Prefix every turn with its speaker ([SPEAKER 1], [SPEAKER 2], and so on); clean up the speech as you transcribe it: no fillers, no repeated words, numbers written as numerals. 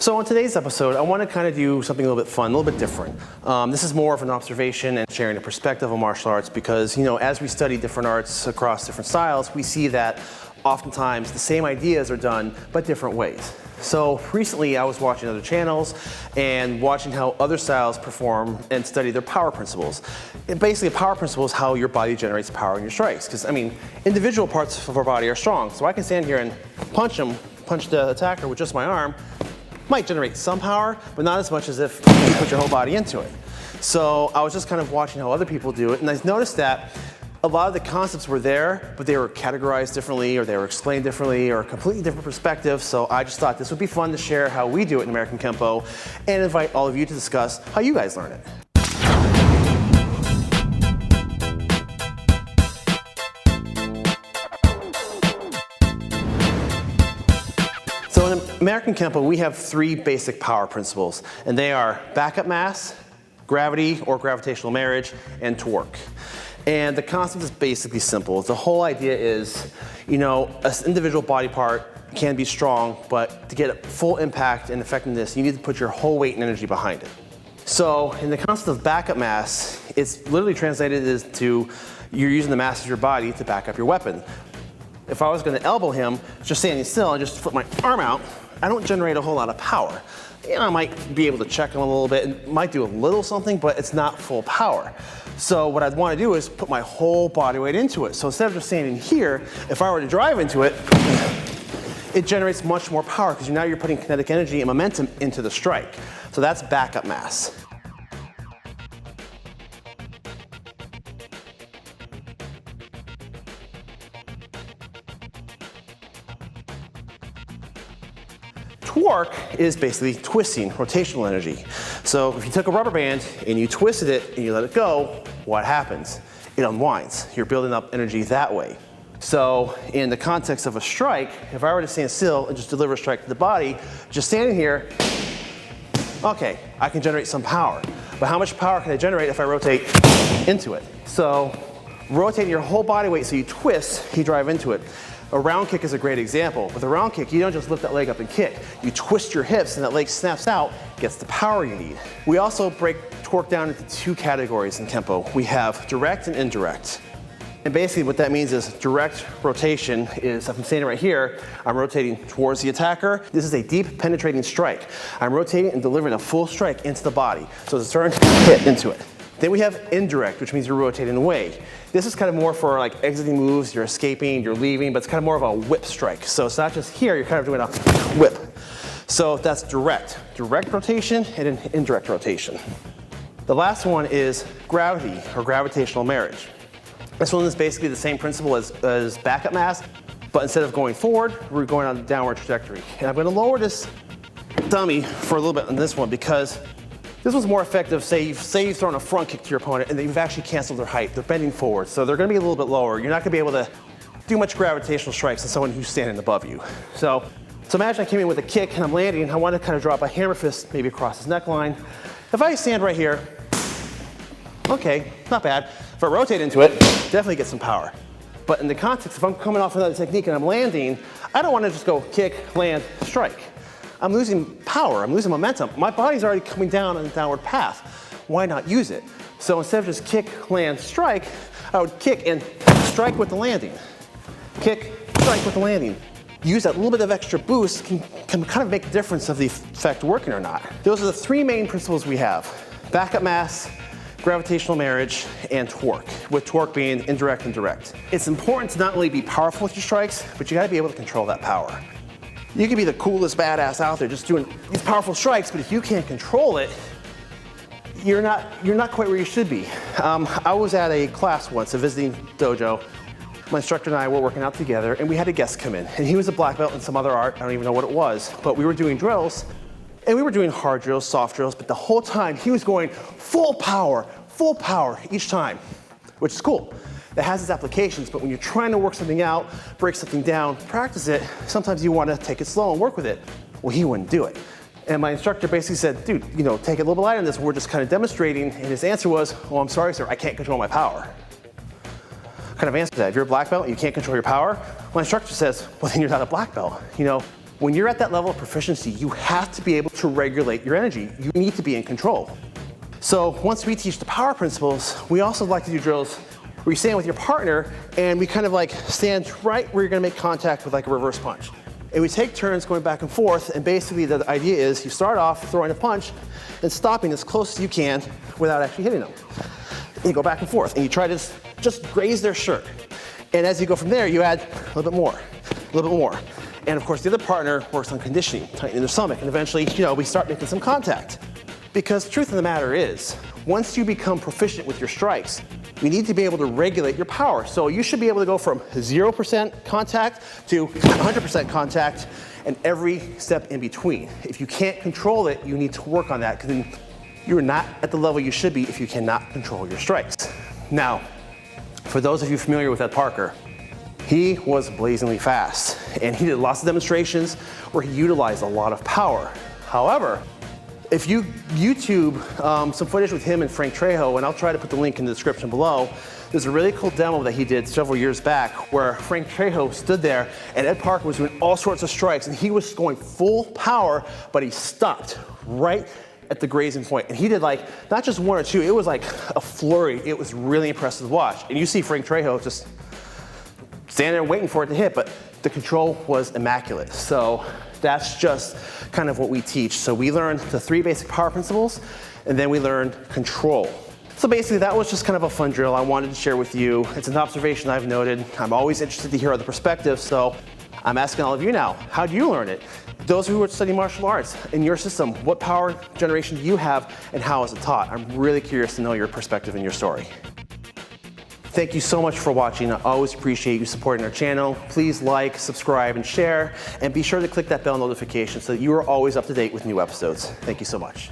[SPEAKER 1] So in today's episode, I want to kind of do something a little bit fun, a little bit different. This is more of an observation and sharing a perspective of martial arts because, as we study different arts across different styles, we see that oftentimes the same ideas are done, but different ways. So recently I was watching other channels and watching how other styles perform and study their power principles. And basically a power principle is how your body generates power in your strikes. Because individual parts of our body are strong. So I can stand here and punch the attacker with just my arm. Might generate some power, but not as much as if you put your whole body into it. So I was just kind of watching how other people do it, and I noticed that a lot of the concepts were there, but they were categorized differently, or they were explained differently, or a completely different perspective. So I just thought this would be fun to share how we do it in American Kenpo, and invite all of you to discuss how you guys learn it. So in American Kenpo, we have three basic power principles, and they are backup mass, gravity or gravitational marriage, and torque. And the concept is basically simple. The whole idea is, an individual body part can be strong, but to get full impact and effectiveness, you need to put your whole weight and energy behind it. So in the concept of backup mass, it's literally translated as to you're using the mass of your body to back up your weapon. If I was going to elbow him, just standing still and just flip my arm out, I don't generate a whole lot of power. I might be able to check him a little bit and might do a little something, but it's not full power. So what I'd want to do is put my whole body weight into it. So instead of just standing here, if I were to drive into it, it generates much more power because now you're putting kinetic energy and momentum into the strike. So that's backup mass. Torque is basically twisting, rotational energy. So if you took a rubber band and you twisted it and you let it go, what happens? It unwinds. You're building up energy that way. So in the context of a strike, if I were to stand still and just deliver a strike to the body, just standing here, okay, I can generate some power. But how much power can I generate if I rotate into it? So rotating your whole body weight so you twist, you drive into it. A round kick is a great example. With a round kick, you don't just lift that leg up and kick. You twist your hips and that leg snaps out, gets the power you need. We also break torque down into two categories in Kenpo. We have direct and indirect. And basically what that means is direct rotation is, if I'm standing right here, I'm rotating towards the attacker. This is a deep penetrating strike. I'm rotating and delivering a full strike into the body. So it's a turn, hit into it. Then we have indirect, which means you're rotating away. This is kind of more for like exiting moves, you're escaping, you're leaving, but it's kind of more of a whip strike. So it's not just here, you're kind of doing a whip. So that's direct rotation and an indirect rotation. The last one is gravity or gravitational marriage. This one is basically the same principle as backup mass, but instead of going forward, we're going on a downward trajectory. And I'm going to lower this dummy for a little bit on this one because this one's more effective. Say you've thrown a front kick to your opponent and you've actually canceled their height. They're bending forward, so they're going to be a little bit lower. You're not going to be able to do much gravitational strikes than someone who's standing above you. So imagine I came in with a kick and I'm landing. I want to kind of drop a hammer fist maybe across his neckline. If I stand right here, okay, not bad. If I rotate into it, definitely get some power. But in the context, if I'm coming off another technique and I'm landing, I don't want to just go kick, land, strike. I'm losing power, I'm losing momentum. My body's already coming down on a downward path. Why not use it? So instead of just kick, land, strike, I would kick and strike with the landing. Kick, strike with the landing. Use that little bit of extra boost can kind of make the difference of the effect working or not. Those are the three main principles we have. Backup mass, gravitational marriage, and torque, with torque being indirect and direct. It's important to not only be powerful with your strikes, but you gotta be able to control that power. You can be the coolest badass out there just doing these powerful strikes, but if you can't control it, you're not quite where you should be. I was at a class once, a visiting dojo. My instructor and I were working out together, and we had a guest come in, and he was a black belt in some other art. I don't even know what it was, but we were doing drills, and we were doing hard drills, soft drills, but the whole time he was going full power each time, which is cool. That has its applications, but when you're trying to work something out, break something down, practice it, sometimes you want to take it slow and work with it. Well, he wouldn't do it. And my instructor basically said, dude, take it a little bit lighter on this. We're just kind of demonstrating. And his answer was, well, I'm sorry, sir, I can't control my power. What kind of answer is that? If you're a black belt and you can't control your power, my instructor says, well, then you're not a black belt. When you're at that level of proficiency, you have to be able to regulate your energy. You need to be in control. So once we teach the power principles, we also like to do drills where you stand with your partner and we kind of like stand right where you're gonna make contact with like a reverse punch. And we take turns going back and forth, and basically the idea is you start off throwing a punch and stopping as close as you can without actually hitting them. And you go back and forth, and you try to just graze their shirt. And as you go from there, you add a little bit more, a little bit more. And of course, the other partner works on conditioning, tightening their stomach, and eventually, we start making some contact. Because the truth of the matter is, once you become proficient with your strikes, you need to be able to regulate your power. So you should be able to go from 0% contact to 100% contact and every step in between. If you can't control it, you need to work on that, because then you're not at the level you should be if you cannot control your strikes. Now, for those of you familiar with Ed Parker, he was blazingly fast, and he did lots of demonstrations where he utilized a lot of power. However, if you YouTube some footage with him and Frank Trejo, and I'll try to put the link in the description below, there's a really cool demo that he did several years back where Frank Trejo stood there and Ed Parker was doing all sorts of strikes, and he was going full power, but he stopped right at the grazing point. And he did like, not just one or two, it was like a flurry. It was really impressive to watch. And you see Frank Trejo just standing there waiting for it to hit, but the control was immaculate. So that's just kind of what we teach. So we learned the 3 basic power principles, and then we learned control. So basically that was just kind of a fun drill I wanted to share with you. It's an observation I've noted. I'm always interested to hear other perspectives, so I'm asking all of you now, how do you learn it? Those who are studying martial arts, in your system, what power generation do you have and how is it taught? I'm really curious to know your perspective and your story. Thank you so much for watching. I always appreciate you supporting our channel. Please like, subscribe, and share, and be sure to click that bell notification so that you are always up to date with new episodes. Thank you so much.